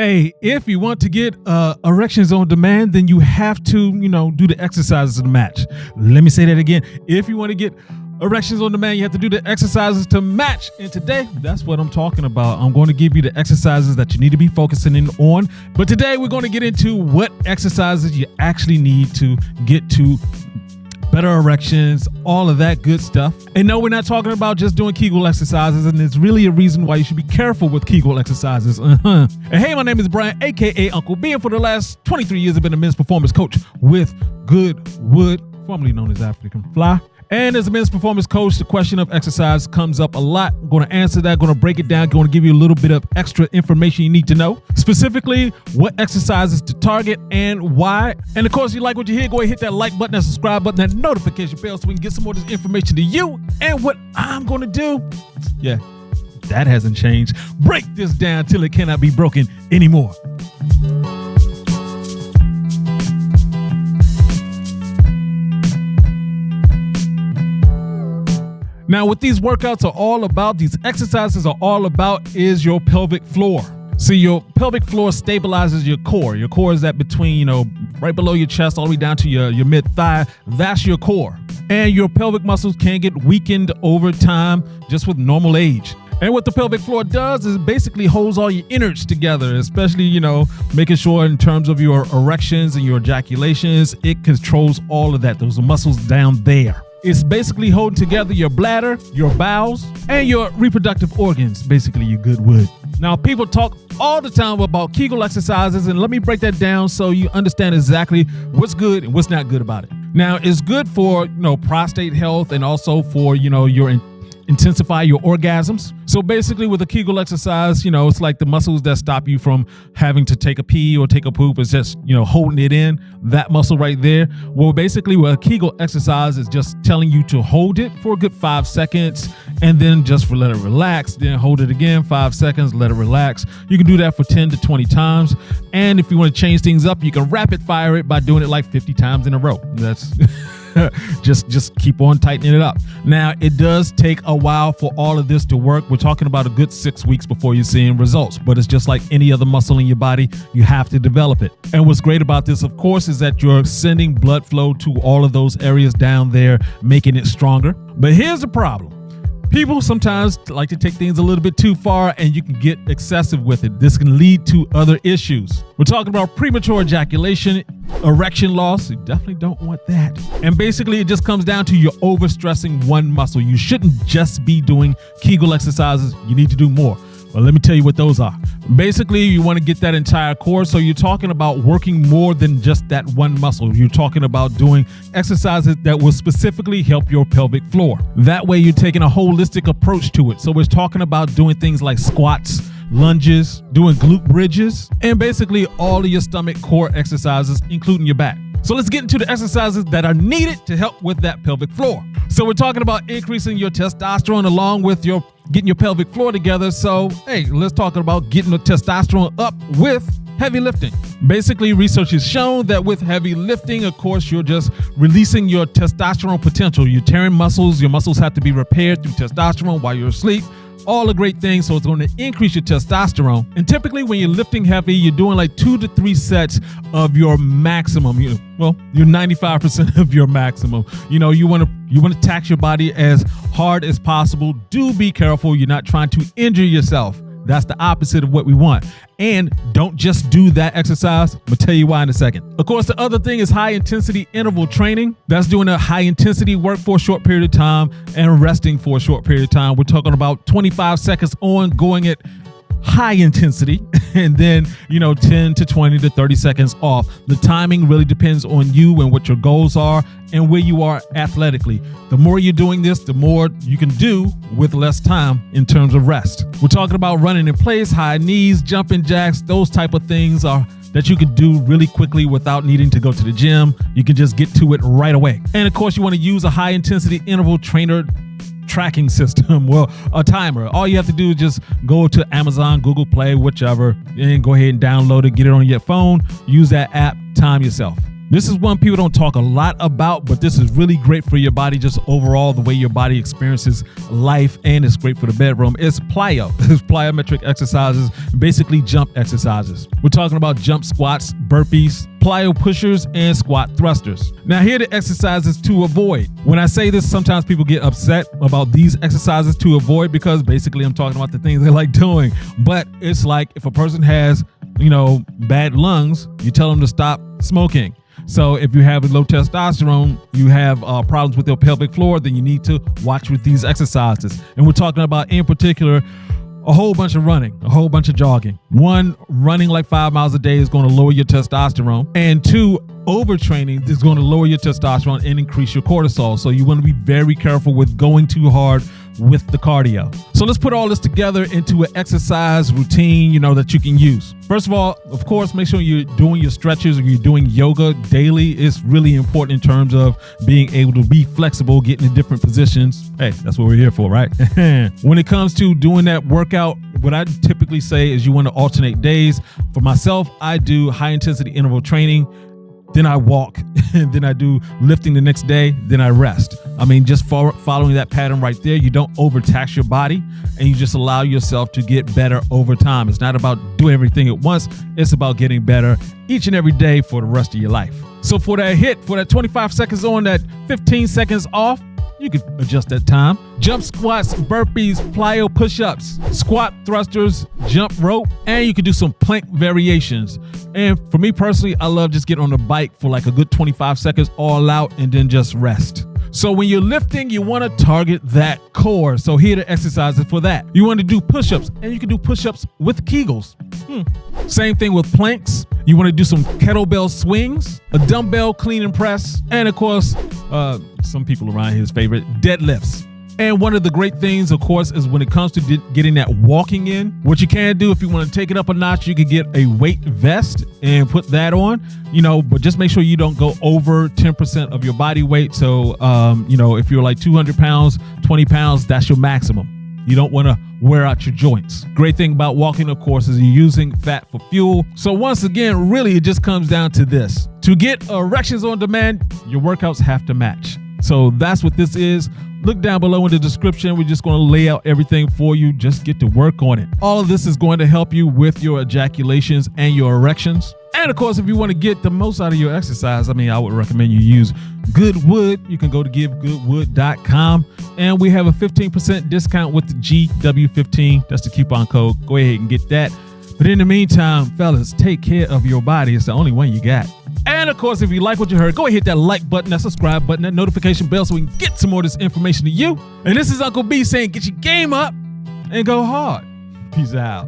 Hey, if you want to get erections on demand, then you have to, do the exercises to match. Let me say that again. If you want to get erections on demand, you have to do the exercises to match. And today, that's what I'm talking about. I'm going to give you the exercises that you need to be focusing in on. But today, we're going to get into what exercises you actually need to get to better erections, all of that good stuff. And no, we're not talking about just doing Kegel exercises, and there's really a reason why you should be careful with Kegel exercises. And hey, my name is Brian, aka Uncle B, and for the last 23 years I've been a men's performance coach with Goodwood, formerly known as African Fly. And as a men's performance coach, the question of exercise comes up a lot. I'm going to answer that, going to break it down, going to give you a little bit of extra information you need to know. Specifically, what exercises to target and why. And of course, if you like what you hear, go ahead and hit that like button, that subscribe button, that notification bell so we can get some more of this information to you. And what I'm going to do, yeah, that hasn't changed. Break this down till it cannot be broken anymore. Now, what these workouts are all about, these exercises are all about, is your pelvic floor. See, your pelvic floor stabilizes your core. Your core is that between, right below your chest, all the way down to your mid-thigh. That's your core. And your pelvic muscles can get weakened over time just with normal age. And what the pelvic floor does is basically holds all your innards together, especially, making sure in terms of your erections and your ejaculations, it controls all of that. Those are muscles down there. It's basically holding together your bladder, your bowels, and your reproductive organs, basically your Goodwood. Now, people talk all the time about Kegel exercises, and let me break that down so you understand exactly what's good and what's not good about it. Now, it's good for, prostate health and also for, intensify your orgasms. So basically with a Kegel exercise, it's like the muscles that stop you from having to take a pee or take a poop is just, holding it in, that muscle right there. Well, basically with a Kegel exercise is just telling you to hold it for a good 5 seconds and then just let it relax, then hold it again, 5 seconds, let it relax. You can do that for 10 to 20 times. And if you want to change things up, you can rapid fire it by doing it like 50 times in a row. That's just keep on tightening it up. Now, it does take a while for all of this to work. We're talking about a good 6 weeks before you're seeing results, but it's just like any other muscle in your body. You have to develop it. And what's great about this, of course, is that you're sending blood flow to all of those areas down there, making it stronger. But here's the problem. People sometimes like to take things a little bit too far, and you can get excessive with it. This can lead to other issues. We're talking about premature ejaculation, erection loss. You definitely don't want that. And basically, it just comes down to you overstressing one muscle. You shouldn't just be doing Kegel exercises. You need to do more. Well, let me tell you what those are. Basically, you want to get that entire core. So you're talking about working more than just that one muscle. You're talking about doing exercises that will specifically help your pelvic floor. That way, you're taking a holistic approach to it. So we're talking about doing things like squats, lunges, doing glute bridges, and basically all of your stomach core exercises, including your back. So let's get into the exercises that are needed to help with that pelvic floor. So we're talking about increasing your testosterone along with getting your pelvic floor together. So, hey, let's talk about getting the testosterone up with heavy lifting. Basically, research has shown that with heavy lifting, of course, you're just releasing your testosterone potential. You're tearing muscles. Your muscles have to be repaired through testosterone while you're asleep. All a great thing. So it's going to increase your testosterone. And typically when you're lifting heavy, you're doing like 2 to 3 sets of your maximum. You're 95% of your maximum. You want to tax your body as hard as possible. Do be careful. You're not trying to injure yourself. That's the opposite of what we want. And don't just do that exercise. I'm gonna tell you why in a second. Of course, the other thing is high intensity interval training. That's doing a high intensity work for a short period of time and resting for a short period of time. We're talking about 25 seconds on, going at high intensity, and then 10 to 20 to 30 seconds off. The timing really depends on you and what your goals are and where you are athletically. The more you're doing this, the more you can do with less time in terms of rest. We're talking about running in place, high knees, jumping jacks. Those type of things are that you can do really quickly without needing to go to the gym. You can just get to it right away. And of course, you want to use a high intensity interval trainer tracking system, a timer. All you have to do is just go to Amazon, Google Play, whichever, and go ahead and download it, get it on your phone, use that app, time yourself. This is one people don't talk a lot about, but this is really great for your body, just overall, the way your body experiences life, and it's great for the bedroom. It's plyo. It's plyometric exercises, basically jump exercises. We're talking about jump squats, burpees, plyo pushers, and squat thrusters. Now, here are the exercises to avoid. When I say this, sometimes people get upset about these exercises to avoid because basically I'm talking about the things they like doing. But it's like if a person has, bad lungs, you tell them to stop smoking. So if you have low testosterone, you have problems with your pelvic floor, then you need to watch with these exercises. And we're talking about, in particular, a whole bunch of running, a whole bunch of jogging. One, running like 5 miles a day is going to lower your testosterone. And two, overtraining is going to lower your testosterone and increase your cortisol. So you want to be very careful with going too hard with the cardio. So let's put all this together into an exercise routine, that you can use. First of all, of course, make sure you're doing your stretches or you're doing yoga daily. It's really important in terms of being able to be flexible, getting in different positions. Hey, that's what we're here for, right? When it comes to doing that workout, what I typically say is you want to alternate days. For myself, I do high intensity interval training. Then I walk, and then I do lifting the next day, then I rest. Just following that pattern right there, you don't overtax your body, and you just allow yourself to get better over time. It's not about doing everything at once. It's about getting better each and every day for the rest of your life. So for that HIIT, for that 25 seconds on, that 15 seconds off, you can adjust that time. Jump squats, burpees, plyo push-ups, squat thrusters, jump rope, and you can do some plank variations. And for me personally, I love just getting on the bike for like a good 25 seconds all out and then just rest. So when you're lifting, you want to target that core. So here are the exercises for that. You want to do push-ups, and you can do push-ups with Kegels. Same thing with planks. You want to do some kettlebell swings, a dumbbell clean and press, and of course, some people around here's favorite, deadlifts. And one of the great things, of course, is when it comes to getting that walking in, what you can do if you want to take it up a notch, you can get a weight vest and put that on, but just make sure you don't go over 10% of your body weight. So, if you're like 200 pounds, 20 pounds, that's your maximum. You don't want to wear out your joints. Great thing about walking, of course, is you're using fat for fuel. So once again, really, it just comes down to this. To get erections on demand, your workouts have to match. So that's what this is. Look down below in the description. We're just going to lay out everything for you. Just get to work on it. All of this is going to help you with your ejaculations and your erections. And of course, if you want to get the most out of your exercise, I would recommend you use Good Wood. You can go to givegoodwood.com, and we have a 15% discount with the GW15. That's the coupon code. Go ahead and get that. But in the meantime, fellas, take care of your body. It's the only one you got. And of course, if you like what you heard, go ahead, hit that like button, that subscribe button, that notification bell so we can get some more of this information to you. And this is Uncle B saying, get your game up and go hard. Peace out.